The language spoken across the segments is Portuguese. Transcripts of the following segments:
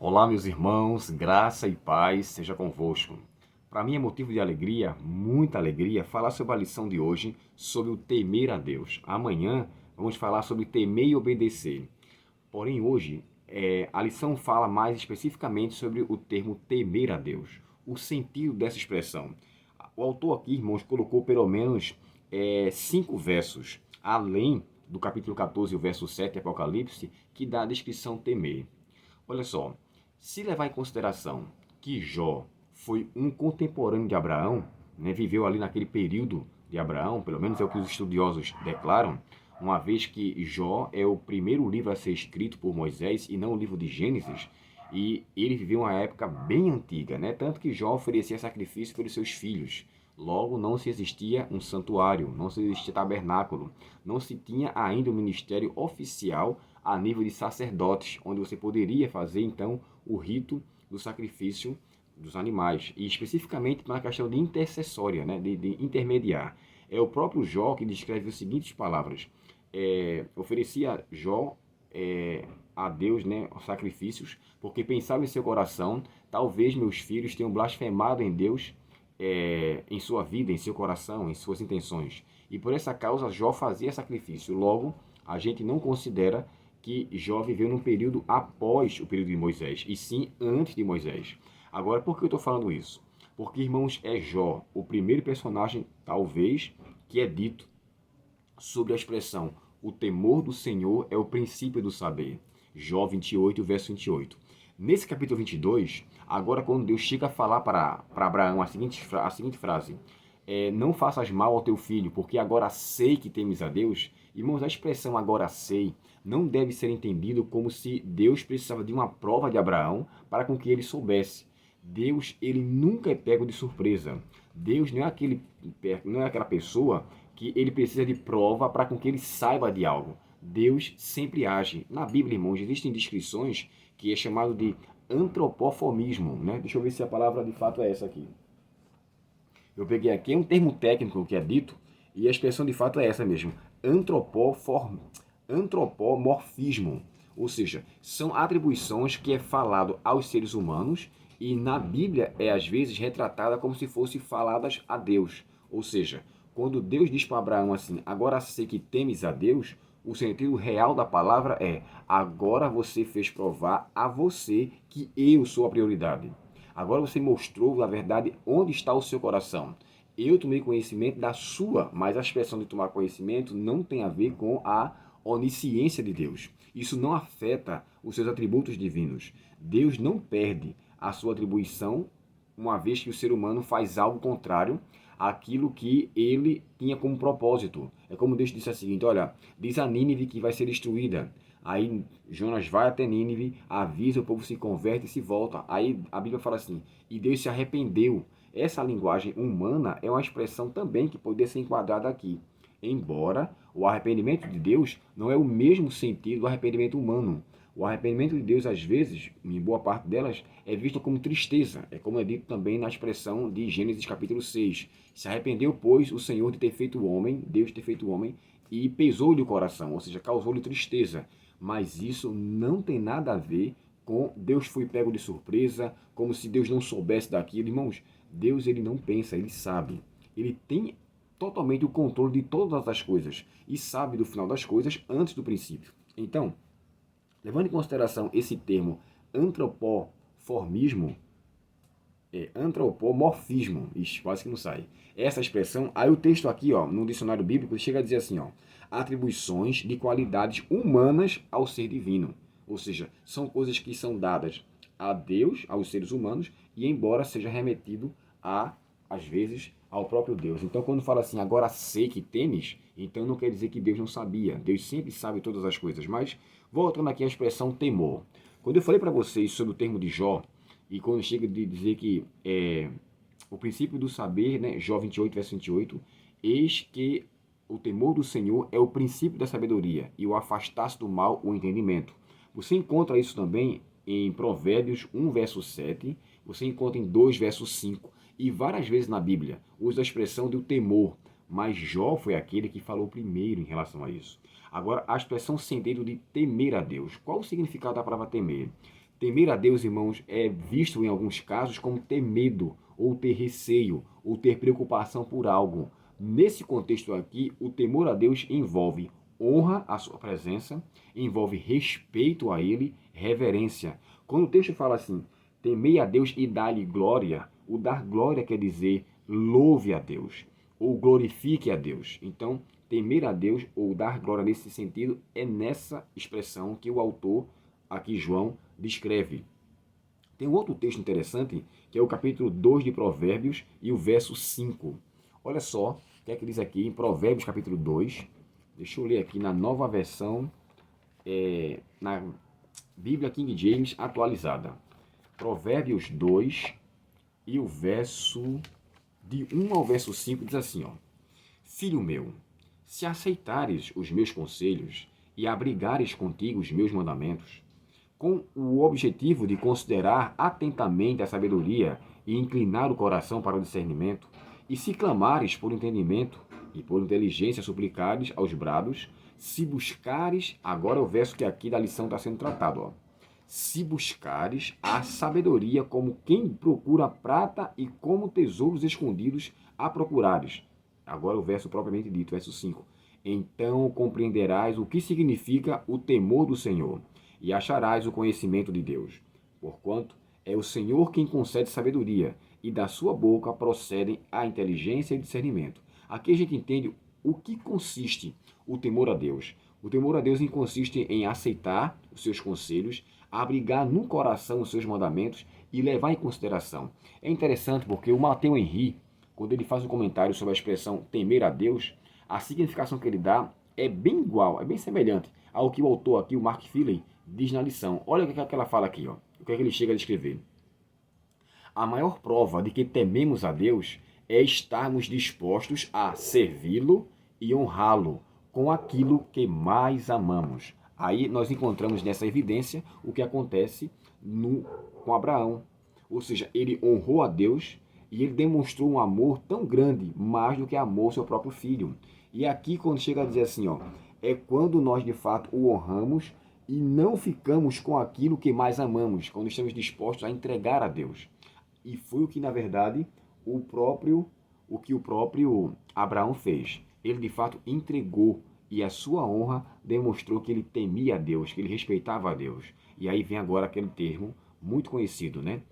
Olá, meus irmãos, graça e paz seja convosco. Para mim é motivo de alegria, muita alegria, falar sobre a lição de hoje, sobre o temer a Deus. Amanhã vamos falar sobre temer e obedecer. Porém, hoje, a lição fala mais especificamente sobre o termo temer a Deus, o sentido dessa expressão. O autor aqui, irmãos, colocou pelo menos 5 versos, além do capítulo 14, o verso 7 de Apocalipse, que dá a descrição temer. Olha só, se levar em consideração que Jó foi um contemporâneo de Abraão, né, viveu ali naquele período de Abraão, pelo menos é o que os estudiosos declaram, uma vez que Jó é o primeiro livro a ser escrito por Moisés e não o livro de Gênesis, e ele viveu uma época bem antiga, né? Tanto que Jó oferecia sacrifício pelos seus filhos. Logo, não se existia um santuário, não se existia tabernáculo, não se tinha ainda um ministério oficial a nível de sacerdotes, onde você poderia fazer então o rito do sacrifício dos animais, e especificamente na questão de intercessória, né, de intermediar. É o próprio Jó que descreve as seguintes palavras: oferecia Jó a Deus, né, sacrifícios, porque pensava em seu coração, talvez meus filhos tenham blasfemado em Deus, em sua vida, em seu coração, em suas intenções. E por essa causa Jó fazia sacrifício. Logo, a gente não considera que Jó viveu num período após o período de Moisés, e sim antes de Moisés. Agora, por que eu estou falando isso? Porque, irmãos, é Jó o primeiro personagem, talvez, que é dito sobre a expressão o temor do Senhor é o princípio do saber. Jó 28, verso 28. Nesse capítulo 22, agora quando Deus chega a falar para Abraão a seguinte frase: não faças mal ao teu filho, porque agora sei que temes a Deus. Irmãos, a expressão agora sei não deve ser entendido como se Deus precisava de uma prova de Abraão para com que ele soubesse. Deus, ele nunca é pego de surpresa. Deus não é aquela pessoa que ele precisa de prova para com que ele saiba de algo. Deus sempre age. Na Bíblia, irmãos, existem descrições que é chamado de antropoformismo, né? Deixa eu ver se a palavra de fato é essa aqui. Eu peguei aqui um termo técnico que é dito e a expressão de fato é essa mesmo, antropomorfismo. Ou seja, são atribuições que é falado aos seres humanos e na Bíblia é às vezes retratada como se fosse faladas a Deus. Ou seja, quando Deus diz para Abraão assim, agora sei que temes a Deus, o sentido real da palavra é, agora você fez provar a você que eu sou a prioridade. Agora você mostrou, na verdade, onde está o seu coração. Eu tomei conhecimento da sua, mas a expressão de tomar conhecimento não tem a ver com a onisciência de Deus. Isso não afeta os seus atributos divinos. Deus não perde a sua atribuição, uma vez que o ser humano faz algo contrário àquilo que ele tinha como propósito. É como Deus disse o seguinte: olha, diz a Nínive que vai ser destruída. Aí Jonas vai até Nínive, avisa, o povo se converte e se volta. Aí a Bíblia fala assim, e Deus se arrependeu. Essa linguagem humana é uma expressão também que poderia ser enquadrada aqui. Embora o arrependimento de Deus não é o mesmo sentido do arrependimento humano. O arrependimento de Deus, às vezes, em boa parte delas, é visto como tristeza. É como é dito também na expressão de Gênesis capítulo 6. Se arrependeu, pois, o Senhor de ter feito o homem, Deus de ter feito o homem, e pesou-lhe o coração, ou seja, causou-lhe tristeza. Mas isso não tem nada a ver com Deus foi pego de surpresa, como se Deus não soubesse daquilo. Irmãos, Deus ele não pensa, ele sabe. Ele tem totalmente o controle de todas as coisas e sabe do final das coisas antes do princípio. Então, levando em consideração esse termo antropoformismo, antropomorfismo, ixi, quase que não sai. Essa expressão, aí o texto aqui, ó, no dicionário bíblico, chega a dizer assim, ó, atribuições de qualidades humanas ao ser divino. Ou seja, são coisas que são dadas a Deus, aos seres humanos, e embora seja remetido às vezes, ao próprio Deus. Então, quando fala assim, agora sei que temes, então não quer dizer que Deus não sabia. Deus sempre sabe todas as coisas. Mas, voltando aqui à expressão temor. Quando eu falei para vocês sobre o termo de Jó, e quando chega de dizer que o princípio do saber, né, Jó 28, verso 28, eis que o temor do Senhor é o princípio da sabedoria, e o afastar-se do mal, o entendimento. Você encontra isso também em Provérbios 1, verso 7, você encontra em 2, verso 5, e várias vezes na Bíblia usa a expressão do temor, mas Jó foi aquele que falou primeiro em relação a isso. Agora, a expressão sentido de temer a Deus. Qual o significado da palavra temer? Temer a Deus, irmãos, é visto em alguns casos como ter medo, ou ter receio, ou ter preocupação por algo. Nesse contexto aqui, o temor a Deus envolve honra à sua presença, envolve respeito a ele, reverência. Quando o texto fala assim, temei a Deus e dá-lhe glória, o dar glória quer dizer louve a Deus, ou glorifique a Deus. Então, temer a Deus ou dar glória nesse sentido é nessa expressão que o autor, aqui João, descreve. Tem um outro texto interessante, que é o capítulo 2 de Provérbios e o verso 5. Olha só o que é que diz aqui em Provérbios capítulo 2. Deixa eu ler aqui na nova versão, na Bíblia King James atualizada. Provérbios 2 e o verso de 1 ao verso 5 diz assim, ó. Filho meu, se aceitares os meus conselhos e abrigares contigo os meus mandamentos, com o objetivo de considerar atentamente a sabedoria e inclinar o coração para o discernimento, e se clamares por entendimento e por inteligência suplicares aos brados, se buscares, agora o verso que aqui da lição está sendo tratado, ó. Se buscares a sabedoria como quem procura prata e como tesouros escondidos a procurares. Agora o verso propriamente dito, verso 5. Então compreenderás o que significa o temor do Senhor e acharás o conhecimento de Deus. Porquanto é o Senhor quem concede sabedoria e da sua boca procedem a inteligência e discernimento. Aqui a gente entende o que consiste o temor a Deus. O temor a Deus consiste em aceitar os seus conselhos, abrigar no coração os seus mandamentos e levar em consideração. É interessante porque o Matteo Henry, quando ele faz um comentário sobre a expressão temer a Deus, a significação que ele dá é bem igual, é bem semelhante ao que o autor aqui, o Mark Finley, diz na lição. Olha o que ela fala aqui, ó. O que ele chega a descrever. A maior prova de que tememos a Deus é estarmos dispostos a servi-lo e honrá-lo com aquilo que mais amamos. Aí nós encontramos nessa evidência o que acontece com Abraão. Ou seja, ele honrou a Deus e ele demonstrou um amor tão grande, mais do que amou seu próprio filho. E aqui quando chega a dizer assim, ó, é quando nós de fato o honramos e não ficamos com aquilo que mais amamos, quando estamos dispostos a entregar a Deus. E foi o que, na verdade, o que o próprio Abraão fez. Ele, de fato, entregou e a sua honra demonstrou que ele temia a Deus, que ele respeitava a Deus. E aí vem agora aquele termo muito conhecido, né?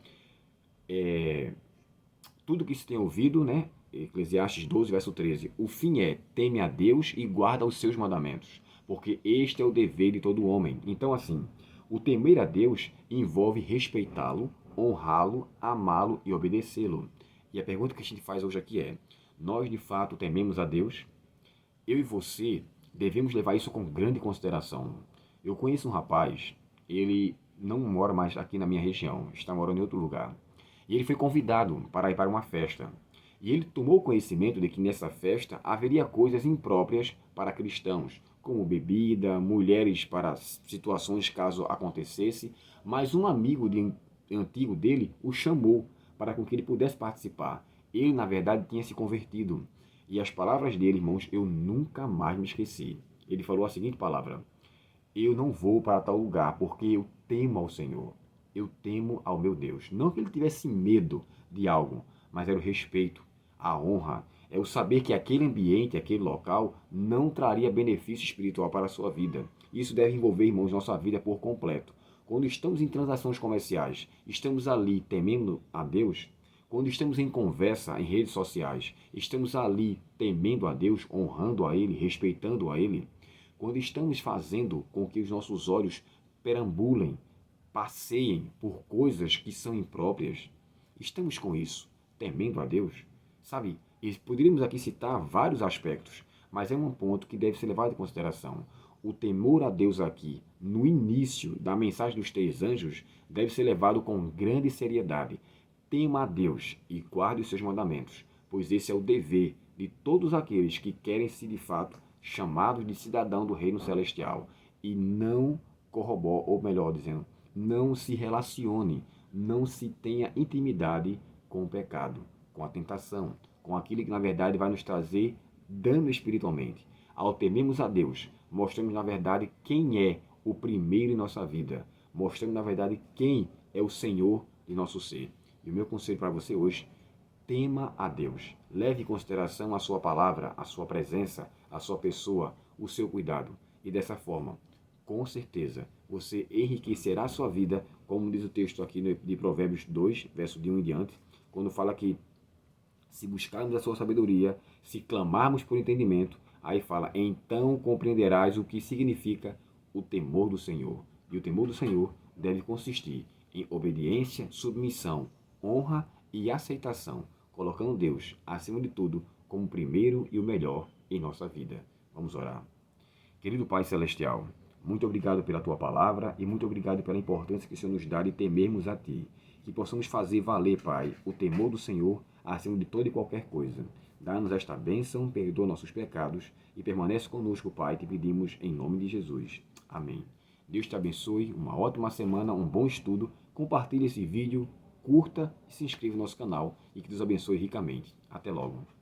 Tudo que se tem ouvido, né? Eclesiastes 12, verso 13. O fim é, teme a Deus e guarda os seus mandamentos, porque este é o dever de todo homem. Então, assim, o temer a Deus envolve respeitá-lo, honrá-lo, amá-lo e obedecê-lo. E a pergunta que a gente faz hoje aqui é, nós de fato tememos a Deus? Eu e você devemos levar isso com grande consideração. Eu conheço um rapaz, ele não mora mais aqui na minha região, está morando em outro lugar. E ele foi convidado para ir para uma festa. E ele tomou conhecimento de que nessa festa haveria coisas impróprias para cristãos, como bebida, mulheres para situações caso acontecesse, mas um amigo antigo dele o chamou para que ele pudesse participar. Ele, na verdade, tinha se convertido. E as palavras dele, irmãos, eu nunca mais me esqueci. Ele falou a seguinte palavra: eu não vou para tal lugar porque eu temo ao Senhor. Eu temo ao meu Deus. Não que ele tivesse medo de algo, mas era o respeito, a honra, é o saber que aquele ambiente, aquele local, não traria benefício espiritual para a sua vida. Isso deve envolver, irmãos, nossa vida por completo. Quando estamos em transações comerciais, estamos ali temendo a Deus. Quando estamos em conversa em redes sociais, estamos ali temendo a Deus, honrando a Ele, respeitando a Ele. Quando estamos fazendo com que os nossos olhos perambulem, passeiem por coisas que são impróprias, estamos com isso, temendo a Deus? Sabe, poderíamos aqui citar vários aspectos, mas é um ponto que deve ser levado em consideração. O temor a Deus aqui, no início da mensagem dos 3 anjos, deve ser levado com grande seriedade. Tema a Deus e guarde os seus mandamentos, pois esse é o dever de todos aqueles que querem ser de fato chamados de cidadão do reino celestial e não corrobore, ou melhor dizendo, não se relacione, não se tenha intimidade com o pecado, com a tentação, com aquilo que na verdade vai nos trazer dano espiritualmente. Ao temermos a Deus, mostramos na verdade quem é o primeiro em nossa vida. mostrando na verdade quem é o Senhor de nosso ser. E o meu conselho para você hoje: tema a Deus. Leve em consideração a sua palavra, a sua presença, a sua pessoa, o seu cuidado. E dessa forma, com certeza, você enriquecerá a sua vida, como diz o texto aqui de Provérbios 2, verso de 1 em diante, quando fala que se buscarmos a sua sabedoria, se clamarmos por entendimento, aí fala, então compreenderás o que significa o temor do Senhor. E o temor do Senhor deve consistir em obediência, submissão, honra e aceitação, colocando Deus, acima de tudo, como o primeiro e o melhor em nossa vida. Vamos orar. Querido Pai Celestial, muito obrigado pela Tua palavra e muito obrigado pela importância que o Senhor nos dá de temermos a Ti. Que possamos fazer valer, Pai, o temor do Senhor acima de toda e qualquer coisa. Dá-nos esta bênção, perdoa nossos pecados e permanece conosco, Pai, te pedimos em nome de Jesus. Amém. Deus te abençoe, uma ótima semana, um bom estudo. Compartilhe esse vídeo, curta e se inscreva no nosso canal e que Deus abençoe ricamente. Até logo.